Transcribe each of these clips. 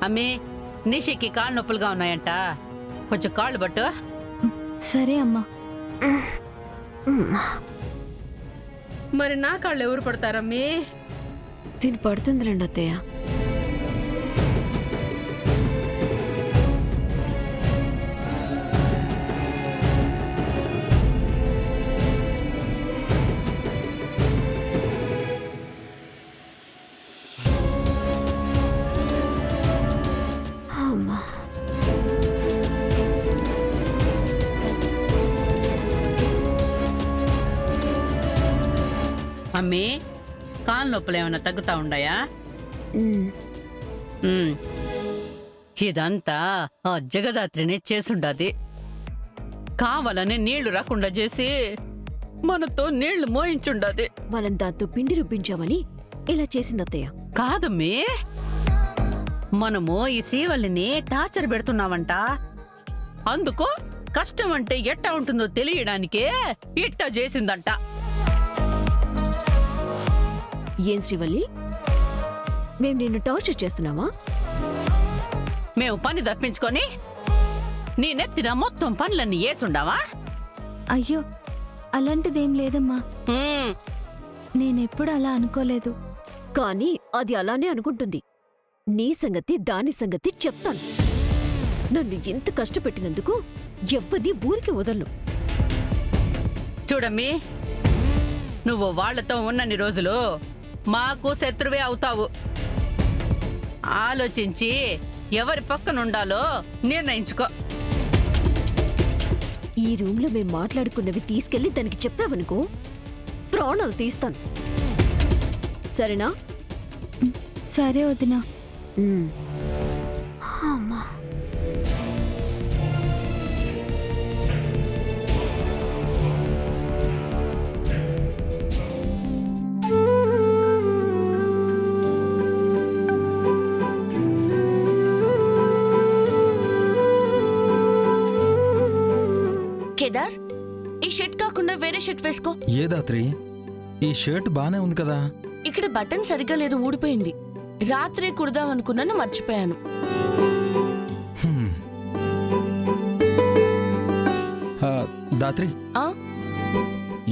అమ్మి, నిషికి కాళ్ళు నొప్పులుగా ఉన్నాయంట, కొంచెం కాళ్ళు పట్టు. సరే అమ్మా. మరి నా కాళ్ళు ఎవరు పడతారమ్మీ? దీని పడుతుందిలేండి అత్తయ్య. అమ్మి, కాళ్ళు నొప్పులు ఏమైనా తగ్గుతా ఉండాయా? ఇదంతా ఆ జగదాత్రిని చేసుండాది. కావాలని నీళ్లు రాకుండా చేసి మనతో నీళ్లు మోయించుండాది. మనం దాంతో పిండి రుబ్బించామని ఇలా చేసింది అత్తయ్య. కాదమ్మి, మనము ఈ శ్రీవల్లిని టార్చర్ పెడుతున్నామంట. అందుకు కష్టం అంటే ఎట్టా ఉంటుందో తెలియడానికే ఇట్టా చేసిందంట. ఏం శ్రీవల్లి, మేము నిన్ను టార్చర్ చేస్తున్నావా? మేము పని తప్పించుకొని నీ నెత్తిన మొత్తం పనులన్నీ వేసుండావా? అయ్యో, అలాంటిదేం లేదమ్మా. నేనెప్పుడు అలా అనుకోలేదు. కానీ అది అలానే అనుకుంటుంది. నీ సంగతి దాని సంగతి చెప్తాను. నన్ను ఎంత కష్టపెట్టినందుకు ఎవ్వరినీ ఊరికి వదలను. చూడమ్మి, నువ్వు వాళ్లతో ఉన్నన్ని రోజులు మాకు శత్రువే అవుతావు. ఆలోచించి ఎవరి పక్కనుండాలో నిర్ణయించుకో. ఈ రూమ్లో మేం మాట్లాడుకున్నవి తీసుకెళ్లి దానికి చెప్పావనుకో, ప్రాణాలు తీస్తాను. సరేనా? సరే వదినా. అమ్మా, కేదార్, ఈ షర్ట్ కాకుండా వేరే షర్ట్ వేసుకో. ఏ దాత్రి, ఈ షర్ట్ బానే ఉంది కదా. ఇక్కడ బటన్ సరిగ్గా లేదు, ఊడిపోయింది. రాత్రే కుడదాం అనుకున్నాను, మర్చిపోయాను. దాత్రి, ఆ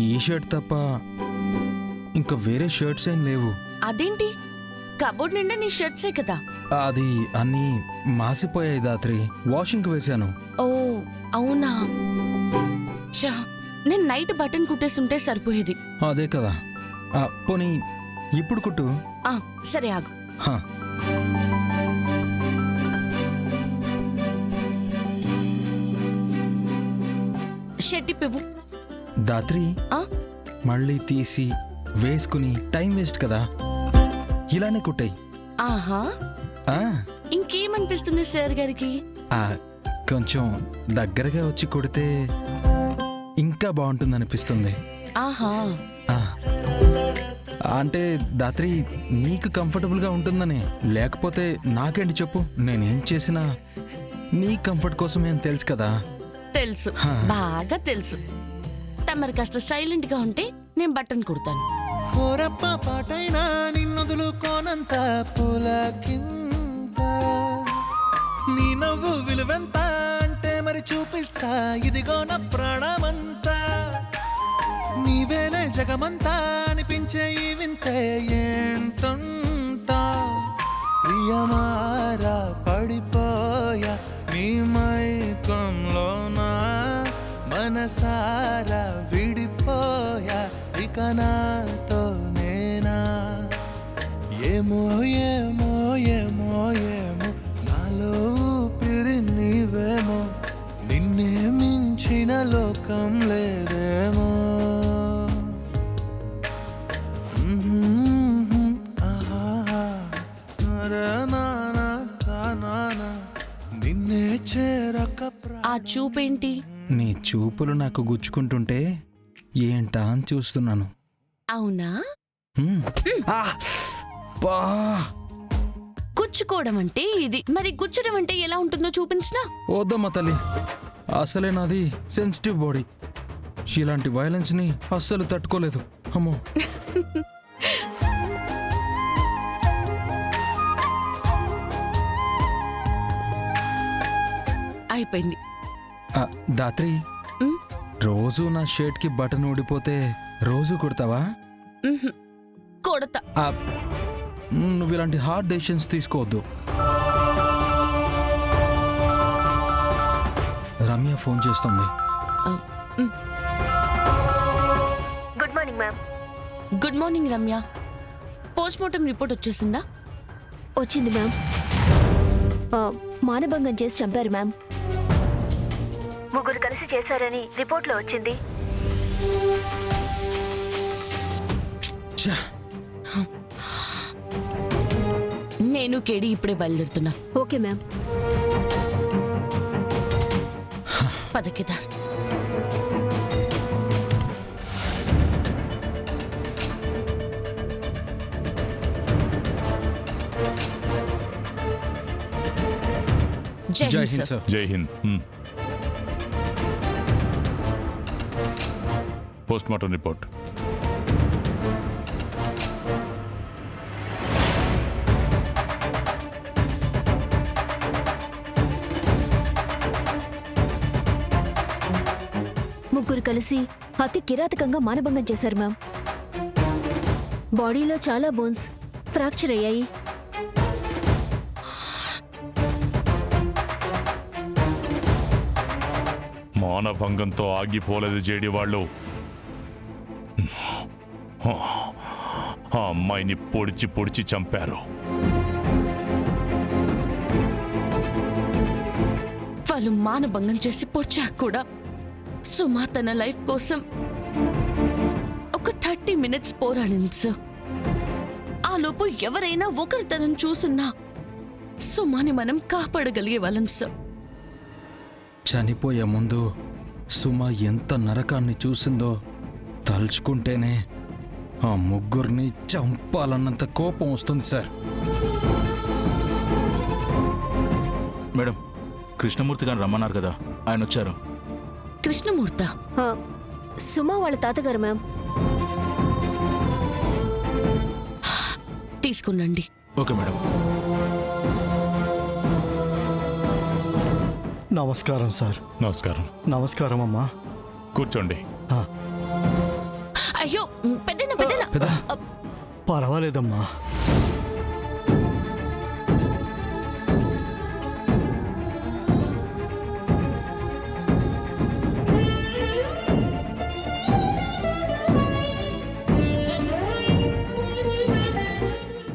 ఈ షర్ట్ తప్ప ఇంకా వేరే షర్ట్స్ ఏం లేవు. అదేంటి, కబోర్డ్ నిండా నీ షర్ట్సే కదా. అది అన్నీ మాసిపోయాయి దాత్రి, వాషింగ్ వేశాను. ఓ అవునా, చా, నేను నైట్ బటన్ కుట్టేస్తుంటే సరిపోయేది. అదే కదా. పోనీ ఇప్పుడు కుట్టు. సరే ఆగు. షర్ట్ ఇప్పివ్వు. దాత్రి, మళ్ళీ తీసి వేసుకుని టైం వేస్ట్ కదా, ఇలానే కుట్టాయి. ఆహా, ఇంకేమనిపిస్తుంది సార్ గారికి? కొంచెం దగ్గరగా వచ్చి కుడితే ఇంకా బాగుంటుందనిపిస్తుంది. ఆహా, అంటే దాత్రి, నీకు కంఫర్టబుల్ గా ఉంటుందని. లేకపోతే నాకేంటి చెప్పు, నేనేం చేసినా నీ కంఫర్ట్ కోసమే అని తెలుసు కదా. తెలుసు, బాగా తెలుసు. తమరు కాస్త సైలెంట్ గా ఉంటే నేను బటన్ కుడతాను. పాటైనా నిన్నొదులుకోనంత పులకింత, నీ నవ్వు విలువెంత అంటే మరి చూపిస్తా, ఇదిగో నా ప్రాణమంతా. నీవేలే జగమంతా అనిపించే ఈ వింతే ఏంటంతా. ప్రియమారా పడిపోయా నీ మైకంలోనా, మనసారా విడిపోయా ఇక నాతో నేనా. ఏమో ఏమో ఏమో ఏమో నాలో ఊపిరి నీవేమో, నిన్నే మించిన లోకం లేదేమో. నిన్నే చేరక ఆ చూపేంటి? నీ చూపులు నాకు గుచ్చుకుంటుంటే ఏంటా అని చూస్తున్నాను. అవునా? గుచ్చుకోవడం అంటే ఇది, మరి గుచ్చడం అంటే ఎలా ఉంటుందో చూపించినా? వద్దమ్మా తల్లి, అసలే నాది సెన్సిటివ్ బాడీ. ఇలాంటి వైలెన్స్ ని అస్సలు తట్టుకోలేదు. అమ్మో. అయిపోయింది. దాత్రి ఉమ్, రోజు నా షర్ట్ కి బటన్ ఊడిపోతే రోజు కుడతావా? ఉహుం. కొడతా. ఆ, నువ్వు ఇలాంటి హార్డ్ డెసిషన్స్ తీసుకోవద్దు. రమ్య ఫోన్ చేస్తుంది. Ah, um. Good morning ma'am. Good morning Ramya. Post mortem report వచ్చేసిందా? వచ్చింది మ్యామ్. మానభంగం చేసి చంపారు మ్యామ్. ముగ్గురు కలిసి చేశారని రిపోర్ట్లో వచ్చింది. ఛ, నేను కేడి ఇప్పుడే బయలుదేరుతున్నా. Okay ma'am. పద కేదార్. జై జై హింద్ హింద్ సార్. సార్. జై హింద్. Post mortem report. ముగ్గురు కలిసి అతి కిరాతకంగా మానభంగం చేశారు మ్యామ్. బాడీలో చాలా బోన్స్ ఫ్రాక్చర్ అయ్యాయి. మానభంగంతో ఆగిపోలేదు జేడి వాళ్ళు. ఆ అమ్మాయిని పొడిచి పొడిచి చంపారు. వాళ్ళు మానభంగం చేసి పొడిచాక కూడా సుమా తన లైఫ్ కోసం ఒక 30 minutes పోరాడింది సార్. ఆ లోపు ఎవరైనా ఒకరు తనని చూసున్నా సుమాని మనం కాపాడగలిగే వాళ్ళం సార్. చనిపోయే ముందు సుమ ఎంత నరకాన్ని చూసిందో తలుచుకుంటేనే ఆ ముగ్గురిని చంపాలన్నంత కోపం వస్తుంది సార్. మేడం, కృష్ణమూర్తి గారు రమ్మన్నారు కదా, ఆయన వచ్చారు. కృష్ణమూర్త సుమా వాళ్ళ తాతగారు మ్యామ్. తీసుకునండి. Okay madam. నమస్కారం సార్. నమస్కారం. నమస్కారం అమ్మా. కూర్చోండి. అయ్యో పెద్దనా పెద్దనా. పెద్ద పర్వాలేదమ్మా.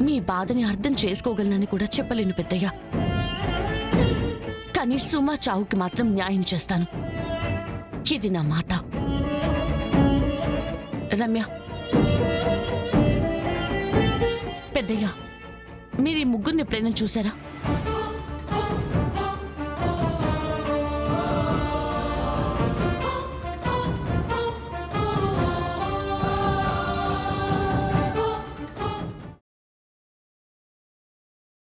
మీ బాధని అర్థం చేసుకోగలనని కూడా చెప్పలేను పెద్దయ్య. కానీ సుమా చావుకి మాత్రం న్యాయం చేస్తాను. ఇది నా మాట. రమ్య, పెద్దయ్య, మీరు ఈ ముగ్గురిని ఎప్పుడైనా చూసారా?